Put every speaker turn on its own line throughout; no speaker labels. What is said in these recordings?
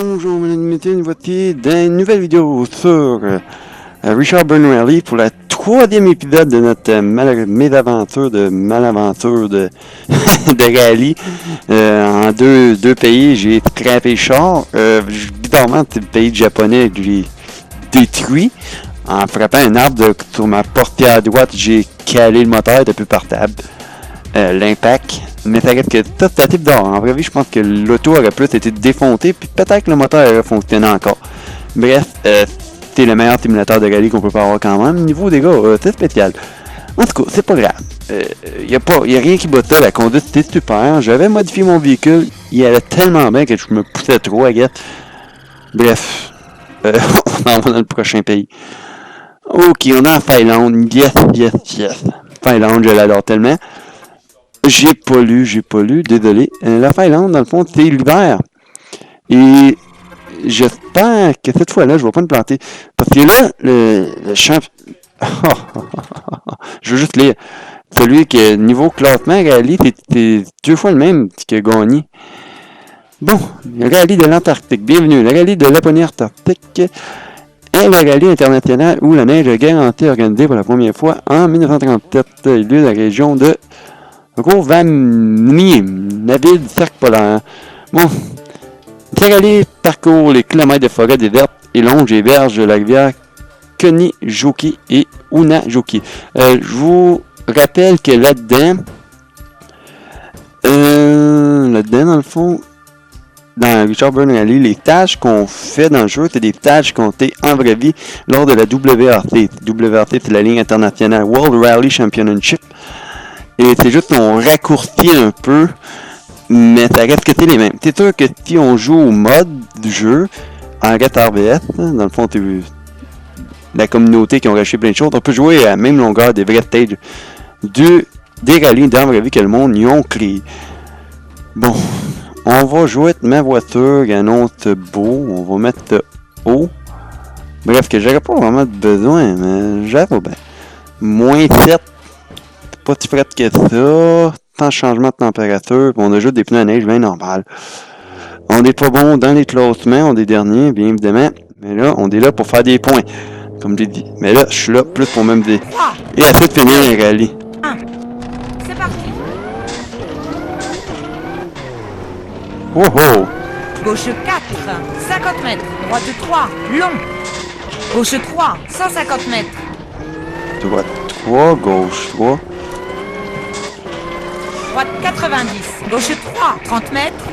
Bonjour mesdames et messieurs, voici d'une nouvelle vidéo sur Richard Burn Rally pour la troisième épisode de notre mésaventure de malaventure de, de rallye en deux pays. J'ai scrappé le char, bizarrement c'est le pays japonais que j'ai détruit en frappant un arbre sur ma portière droite. J'ai calé le moteur depuis portable. L'impact, mais ça reste que ça c'est assez bizarre. En vrai, je pense que l'auto aurait plus été défoncée, puis peut-être que le moteur aurait fonctionné encore. Bref, c'est le meilleur simulateur de rallye qu'on peut pas avoir quand même. Niveau des gars, c'est spécial. En tout cas, c'est pas grave. Y a rien qui bat ça, la conduite c'était super. J'avais modifié mon véhicule, il allait tellement bien que je me poussais trop, I guess. Bref, on s'en va dans le prochain pays. Ok, on est en Finlande. Yes. Finlande, je l'adore tellement. J'ai pas lu, désolé. La Finlande, dans le fond, c'est l'hiver. Et j'espère que cette fois-là, je vais pas me planter. Parce que là, le champ... je veux juste lire. Celui qui est niveau classement rallye, c'est deux fois le même qui a gagné. Bon, le rallye de l'Antarctique. Bienvenue. Le rallye de Laponie Antarctique est le rallye international où la neige est garantie organisée pour la première fois en 1937. Il a lieu dans la région de Rovaniemi, la ville du cercle polaire. Bon, ce rallye parcourt les kilomètres de forêt déserte et longe les berges de la rivière Kenijoki et Unajoki. Je vous rappelle que là-dedans, dans le fond, dans Richard Burn Rally, les tâches qu'on fait dans le jeu, c'est des tâches comptées en vraie vie lors de la WRC. WRC, c'est la ligne internationale World Rally Championship. Et c'est juste qu'on raccourcit un peu, mais ça reste que c'est les mêmes. C'est sûr que si on joue au mode du jeu, en RBS, dans le fond, c'est la communauté qui ont racheté plein de choses, on peut jouer à la même longueur des vrais stages des rallyes dans la vraie vie que le monde y ont créé. Bon, on va jouer avec ma voiture, un autre beau, on va mettre haut. Bref, que j'aurais pas vraiment besoin, mais j'avais bien. Moins 7. Pas si frais que ça, sans changement de température, on a juste des pneus à neige bien normal. On n'est pas bon dans les classements, on est dernier, bien évidemment, mais là, on est là pour faire des points, comme j'ai dit. Mais là, je suis là plus pour m'amuser. Et à tout finir les rallyes.
C'est parti.
Oh oh!
Gauche 4, 50 mètres. Droite 3, long. Gauche 3, 150 mètres.
Droite 3, gauche 3.
Droite 90, gauche 3, 30 mètres.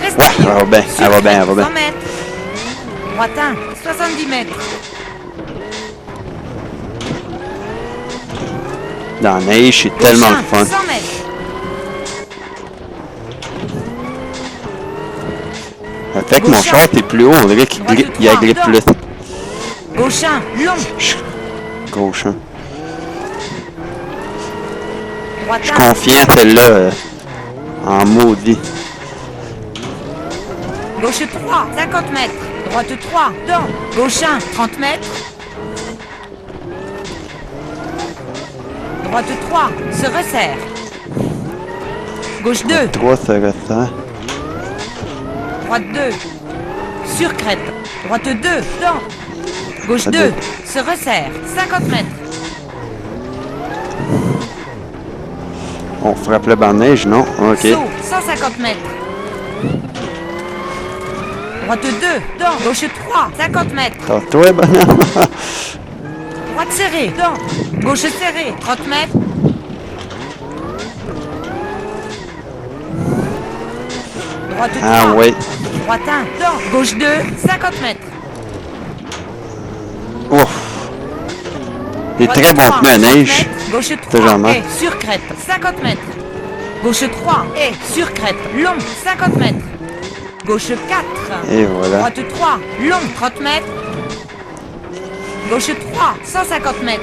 Reste
Ouais, elle va bien.
100 mètres. Droite 1, 70 mètres.
Dans la neige, c'est tellement le fun.
100 mètres.
Ça fait que mon char est plus haut, on dirait qu'il agrippe plus.
Gauche 1, long.
Gauche 1.
Droite
Je suis
1,
confiant celle-là en maudit.
Gauche 3, 50 mètres. Droite 3, dans. Gauche 1, 30 mètres. Droite 3, se resserre. Gauche 2,
3, ça ressent.
droite 2, sur crête. Droite 2, dans. Gauche 2, se resserre. 50 mètres.
On frappe le banc de neige, non? Ok.
Saut, 150 mètres. Droite 2, dans. Gauche 3, 50 mètres.
Toi, bonhomme.
Droite serrée, dans. Gauche serrée, 30 mètres. Droite 3.
Ah ouais.
Droite 1, dans. Gauche 2, 50 mètres.
Ouf. Des
Droite
très bons
3,
pneus à
30
neige.
mètres. Gauche
C'est
3,
jamais.
et sur crête, 50 mètres. Gauche 3, et sur crête, long, 50 mètres. Gauche 4.
Et voilà.
Droite 3, long, 30 mètres. Gauche 3, 150 mètres.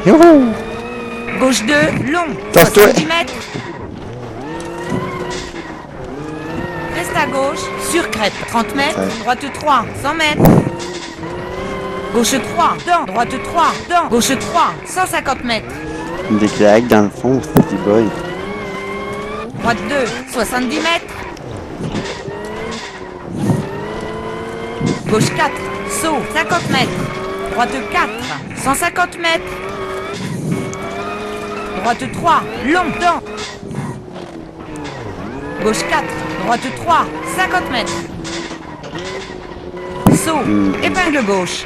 Youhou!
Gauche 2, long,
Tasse-toi.
70 mètres. Reste à gauche, sur crête, 30 mètres.
Ouais.
Droite 3, 100 mètres. Gauche 3, dans. Droite 3, dans. Gauche 3, 150 mètres.
Des claques dans le fond, c'est boy.
Droite 2, 70 mètres. Gauche 4, saut, 50 mètres. Droite 4, 150 mètres. Droite 3, long, dent. Gauche 4, droite 3, 50 mètres. Saut, épingle gauche.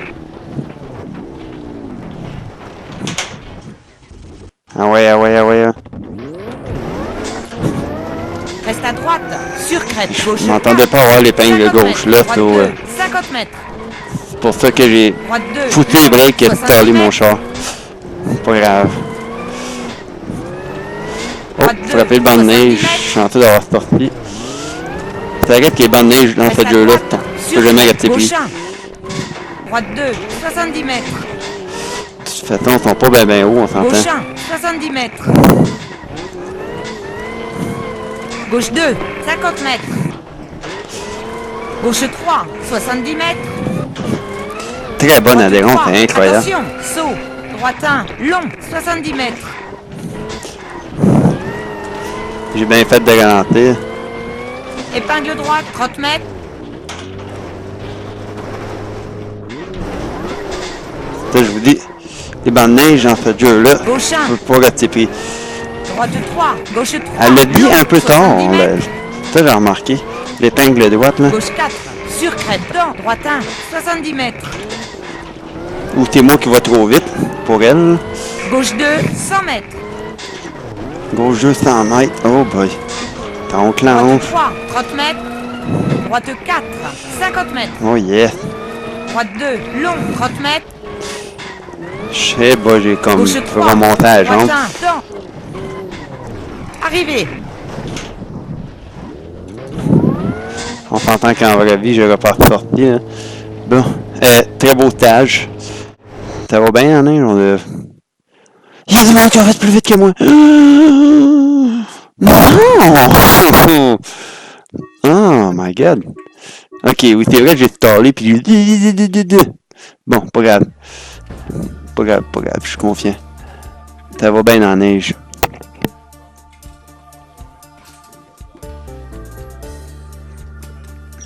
Ah ouais, ah ouais, ah ouais.
Reste à droite, sur crête, gauche.
Je m'entendais pas avoir l'épingle gauche là, so,
50 mètres.
c'est pour ça que j'ai
Droite 2.
foutu les breaks et
70
talé mon
mètres.
char. Pas grave. Oh,
Droite 2,
frapper le banc de
70
neige,
mètres.
je suis en train d'avoir sorti. C'est vrai que les bancs de neige dans
Reste
ce
à
jeu-là,
droite,
je
sur
peux jamais
crête,
arrêter plus.
gauche 1. Droite 2, 70 mètres.
De toute façon, ils sont pas bien hauts, on s'entend.
Gauche 1, 70 mètres. Gauche 2, 50 mètres. Gauche 3, 70 mètres.
Très bonne
Droite
adhérence,
3,
c'est incroyable.
attention, saut. Droite 1, long, 70 mètres.
J'ai bien fait de ralentir.
Épingle droite, 30 mètres.
Ça, je vous dis, les bancs de neige dans ce jeu-là,
Gauche 1,
je peux pas rester pris.
droite 3, gauche 3.
Elle l'a dit
long,
un peu tard,
70 mètres.
ça j'ai remarqué. L'épingle droite, là.
Gauche 4, sur crête, dent, droite 1, 70 mètres.
Ou c'est moi qui va trop vite pour elle.
Gauche 2, 100 mètres.
Gauche 200 mètres. Oh boy. T'as oncle
Droite
en
3, 30 mètres. Droite 4, 50 mètres.
Oh yes.
Droite 2, long, 30 mètres.
Je sais pas, j'ai comme
Gauche 3,
remonté à la
droite
jambe.
1, dent. Arrivé.
On s'entend qu'en vraie vie, j'aurais pas sorti. Hein. Bon. Très beau stage. Ça va bien, hein? Il y a du monde qui a fait plus vite que moi. Non! Oh my god. Ok, oui, c'est vrai, j'ai stallé puis j'ai dit. Bon, pas grave. Pas grave, pas grave, je suis confiant. Ça va bien dans la neige.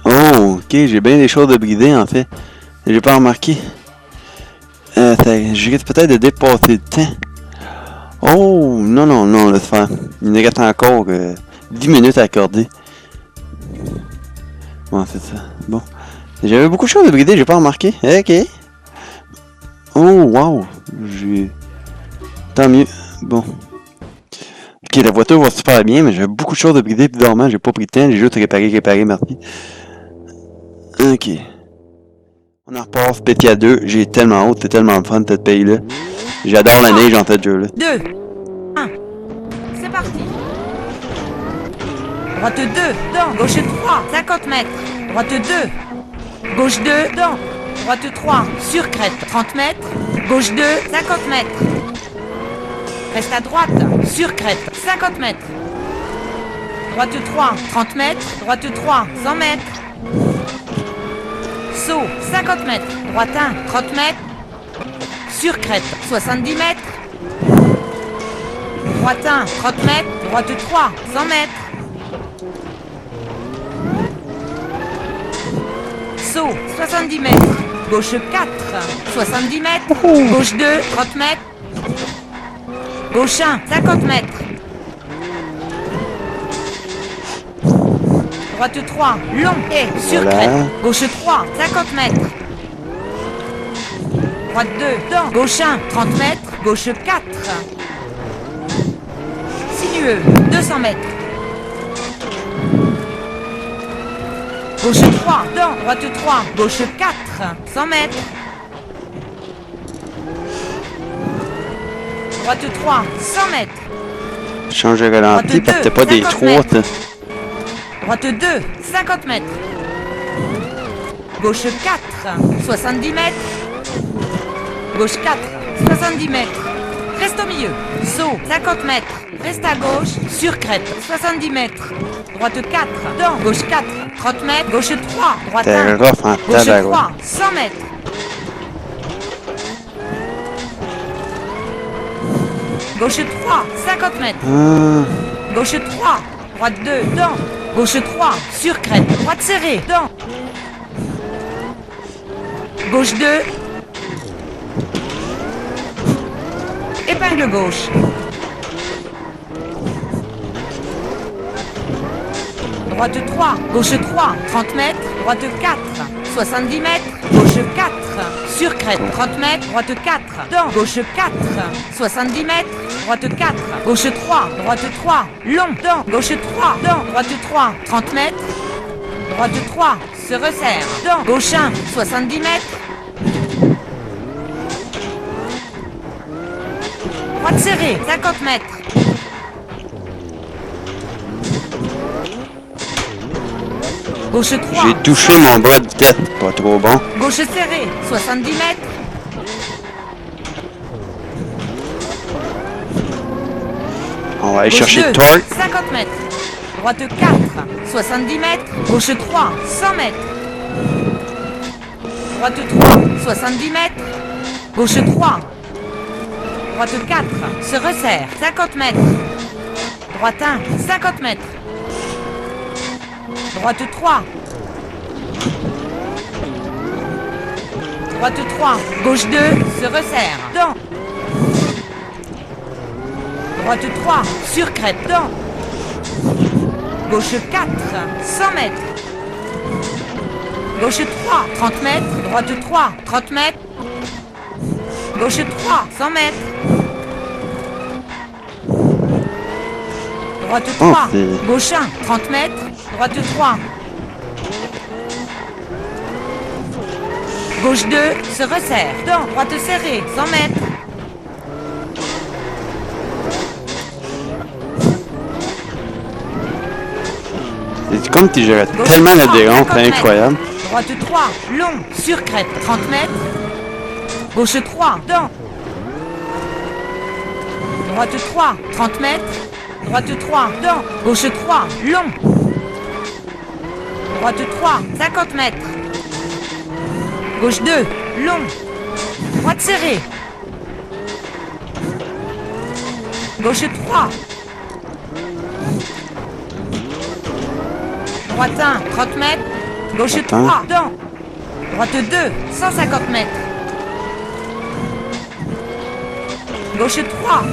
Oh, ok, j'ai bien des choses de brider en fait. J'ai pas remarqué. Je risque peut-être de dépasser le temps. Oh, non, non, non, laisse faire. Il me reste encore 10 minutes à accorder. Bon, c'est ça. Bon. J'avais beaucoup de choses de brider, j'ai pas remarqué. Ok. Oh, wow. Tant mieux. Bon. Ok, la voiture va super bien, mais j'avais beaucoup de choses de brider, puis dormant, j'ai pas pris le temps, j'ai juste réparé, merci. Ok. On en repart Spétia 2. J'ai tellement hâte, c'est tellement le fun cette pays-là. J'adore la neige dans ce jeu-là.
2, 1. C'est parti. Droite 2, dent. Gauche 3, 50 mètres. Droite 2. Gauche 2, dent. Droite 3, sur crête, 30 mètres. Gauche 2, 50 mètres. Reste à droite, sur crête, 50 mètres. Droite 3, 30 mètres. Droite 3, 100 mètres. Saut, 50 mètres. Droite 1, 30 mètres. Sur crête, 70 mètres. Droite 1, 30 mètres. Droite 3, 100 mètres. Saut, 70 mètres. Gauche 4, 70 mètres. Gauche 2, 30 mètres. Gauche 1, 50 mètres. Droite 3, long et sur
Voilà.
crête. Gauche 3, 50 mètres. Droite 2, dent. Gauche 1, 30 mètres. Gauche 4. Sinueux, 200 mètres. Gauche 3, dent. Droite 3. Gauche 4, 100 mètres. Droite 3, 100 mètres.
Change de ralenti parce que t'as pas des
50
3,
mètres.
t'as.
Droite 2, 50 mètres. Gauche 4, 70 mètres. Gauche 4, 70 mètres. Reste au milieu. Saut, 50 mètres. Reste à gauche, sur crête, 70 mètres. Droite 4, dent. Gauche 4, 30 mètres. Gauche 3, droite
T'es
1.
rough en
Gauche
tabarouette.
3, 100 mètres. Gauche 3, 50 mètres.
Ah,
Gauche 3, Droite 2, dans. Gauche 3, sur crête. Droite serrée, dans. Gauche 2. Épingle gauche. Droite 3, gauche 3, 30 mètres, droite 4, 70 mètres, gauche 4, sur crête, 30 mètres, droite 4, dans, gauche 4, 70 mètres, droite 4, gauche 3, droite 3, long, dans, gauche 3, dans, droite 3, 30 mètres, droite 3, se resserre, dans, gauche 1, 70 mètres, droite serrée, 50 mètres. Gauche 3.
J'ai touché mon bras de tête, pas trop bon.
Gauche serrée, 70 mètres.
On va aller
Gauche
chercher
2,
le torque.
50 mètres. Droite 4, 70 mètres. Gauche 3, 100 mètres. Droite 3, 70 mètres. Gauche 3. Droite 4, se resserre, 50 mètres. Droite 1, 50 mètres. Droite 3. Droite 3. Gauche 2. Se resserre. Dans. Droite 3. Sur crête. Dans. Gauche 4. 100 mètres. Gauche 3. 30 mètres. Droite 3. 30 mètres. Gauche 3. 100 mètres. Droite 3. Gauche 1. 30 mètres. Droite 3. Gauche 2, se resserre. Dans, droite serrée, 100 mètres.
C'est comme tu gérais tellement l'adhérence, c'est incroyable.
Droite 3, long, sur crête, 30 mètres. Gauche 3, dans. Droite 3, 30 mètres. Droite 3, dans. Gauche 3, long. Droite 3, 50 mètres. Gauche 2, long. Droite serrée. Gauche 3. Droite 1, 30 mètres. Gauche 3, dans. Droite 2, 150 mètres. Gauche 3.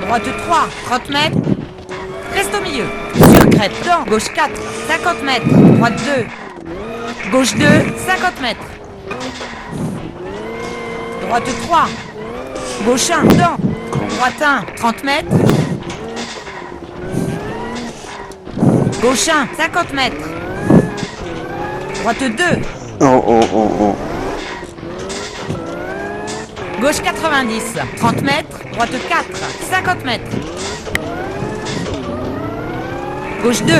Droite 3, 30 mètres. Reste au milieu. Sur crête, dans. Gauche 4, 50 mètres. Droite 2. Gauche 2, 50 mètres. Droite 3. Gauche 1, dans. Droite 1, 30 mètres. Gauche 1, 50 mètres. Droite 2.
Oh, oh, oh, oh.
Gauche 90, 30 mètres. Droite 4, 50 mètres. Gauche 2.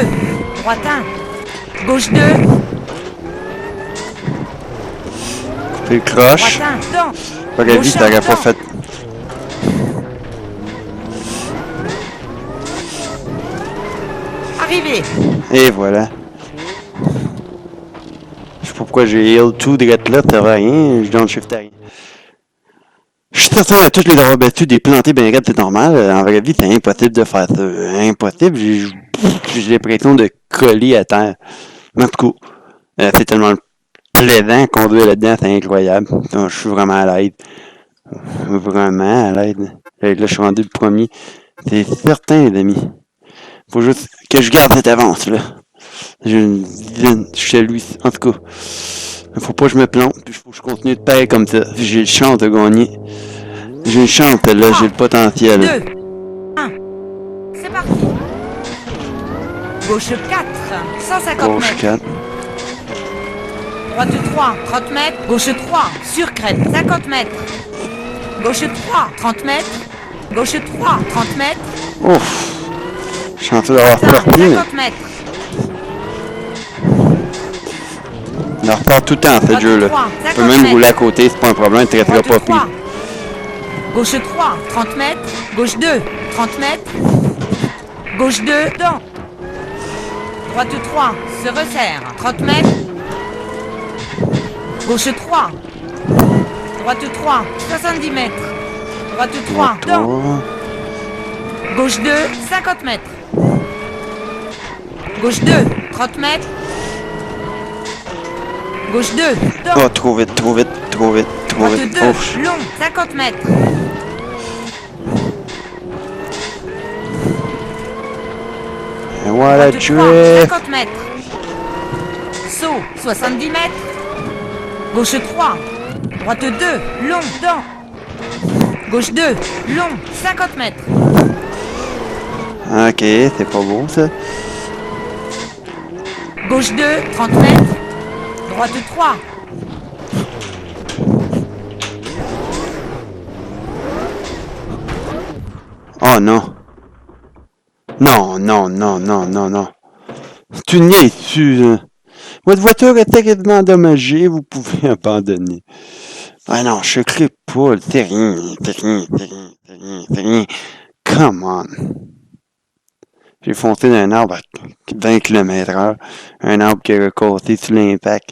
Droite 1. Gauche 2.
Couper le croche.
Droite 1, dans.
Pas la vie,
Gauche
t'aurais
un,
pas
dans.
fait.
Arrivé.
Et voilà. Je sais pas pourquoi j'ai heal tout direct là, ça va rien, je donne shift à rien. Je suis certain à tous les avoir battus des plantés bien raides, c'est normal. En vraie vie, c'est impossible de faire ça. Impossible, j'ai l'impression de coller à terre. Mais en tout cas, c'est tellement plaisant conduire là-dedans, c'est incroyable. Donc, je suis vraiment à l'aide. Vraiment à l'aide. Là, je suis rendu le premier. C'est certain, les amis. Faut juste que je garde cette avance, là. J'ai une dizaine chez lui. En tout cas, faut pas que je me plante. Puis faut que je continue de payer comme ça. J'ai une chance de gagner. J'ai une chance, là. J'ai le potentiel.
2. 1. C'est parti. Gauche 4. 150
Gauche
mètres.
4.
Droite 3. 30 mètres. Gauche 3. Sur crête. 50 mètres. Gauche 3. 30 mètres. Gauche 3. 30 mètres.
Ouf. Je suis en train d'avoir
50
sorti, mais
mètres.
on en repart tout le temps, ce
Droite
jeu-là.
3,
Je peux
50
même
mètres.
rouler à côté, c'est pas un problème, il ne traitera
Droite
pas
3.
pire.
Gauche 3. 30 mètres. Gauche 2. 30 mètres. Gauche 2. Dans. Droite 3. Se resserre. 30 mètres. Gauche 3. Droite 3. 70 mètres. Droite 3. Dans.
Trois.
Gauche 2. 50 mètres. Gauche 2, 30 mètres. Gauche 2,
Oh,
dans.
trop vite, trop vite, trop vite, trop
Droite
vite.
2,
Oh,
long, 50 mètres.
et voilà,
Droite 3,
drift.
50 mètres. Saut, 70 mètres. Gauche 3. Droite 2, long, dans. Gauche 2, long, 50 mètres.
Ok, c'est pas beau ça.
Gauche 2, 30 mètres. Droite 3.
Oh non. Non, non, non, non, non, non. Tu niaises-tu, hein? Votre voiture est terriblement endommagée, vous pouvez abandonner. Ah non, je crée pas, c'est rien, c'est rien, c'est rien, c'est rien, c'est rien. Come on. J'ai foncé dans un arbre à 20 km/h. Un arbre qui a cassé sous l'impact.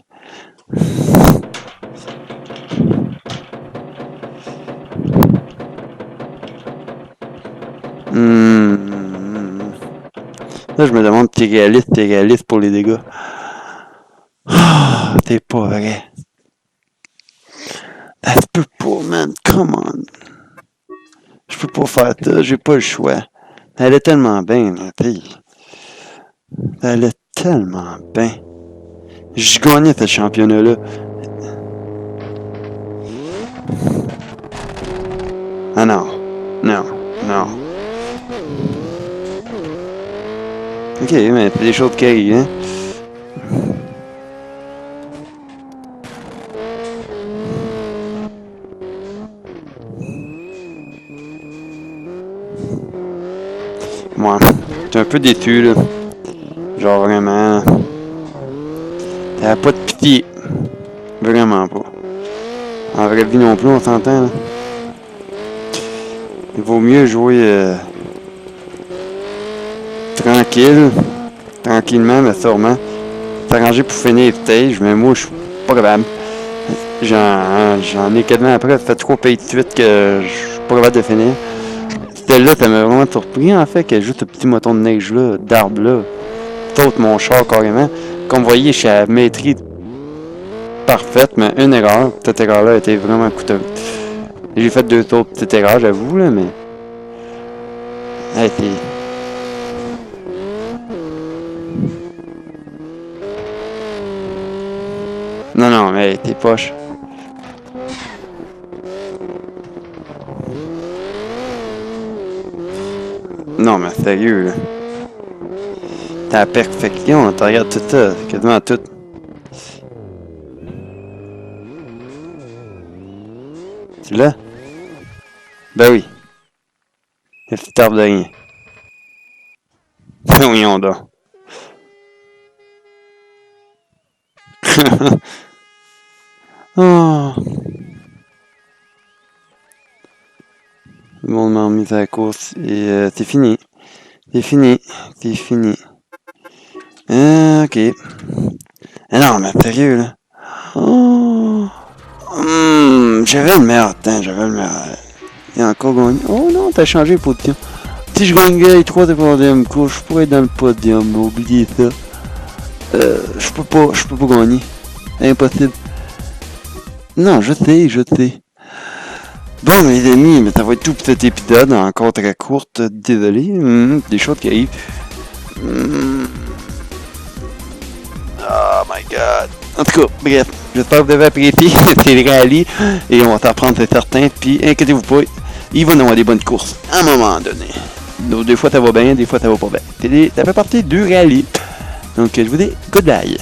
Là, je me demande, t'es réaliste pour les dégâts. Ah, t'es pas vrai. Ça se peut pas, man. Come on. Je peux pas faire ça, j'ai pas le choix. Ça allait tellement bien, la fille. Ça allait tellement bien. Je gagnais ce championnat-là. Ah non. Non. Non. Ok, mais c'est des choses qui arrivent, hein. Moi, j'étais un peu déçu, là. Genre vraiment, là. T'avais pas de pitié. Vraiment pas. En vraie vie non plus, on s'entend, là. Il vaut mieux jouer tranquille. Tranquillement, mais sûrement. S'arranger pour finir les stages, mais moi, je suis pas capable. J'en ai quasiment après, ça fait 3 pays de suite que je suis pas capable de finir. Celle-là, ça m'a vraiment surpris, en fait, que juste ce petit moton de neige-là, d'arbre-là, saute mon char carrément. Comme vous voyez, je suis à maîtrise parfaite, mais une erreur. Cette erreur-là a été vraiment coûteuse. J'ai fait 2 autres petites erreurs, j'avoue, là, mais... Elle a été... Non, non, mais t'es poche. Non, mais sérieux, là. T'as la perfection, tu regardes tout ça, quasiment tout. Tu l'as? Ben oui. Il se tarde de rien. Voyons donc. Oh. Le monde m'a remis à la course et c'est fini. C'est fini. C'est fini. Ok. Ah non, mais sérieux, là. Oh. J'avais le meilleur temps, j'avais le meilleur. Il a encore gagné. Oh non, t'as changé de position. Si je gagne les 3 de troisième course, je pourrais être dans le podium, oubliez ça. Je peux pas gagner. Impossible. Non, je sais. Bon, mes amis, mais ça va être tout pour cet épisode, encore très courte, désolé. Des choses qui arrivent. Oh my god. En tout cas, bref, j'espère que vous avez apprécié. C'est le rallye et on va s'en prendre, c'est certain. Puis inquiétez-vous pas, il va y avoir des bonnes courses à un moment donné. Donc, des fois ça va bien, des fois ça va pas bien. Ça fait partie du rallye. Donc je vous dis goodbye.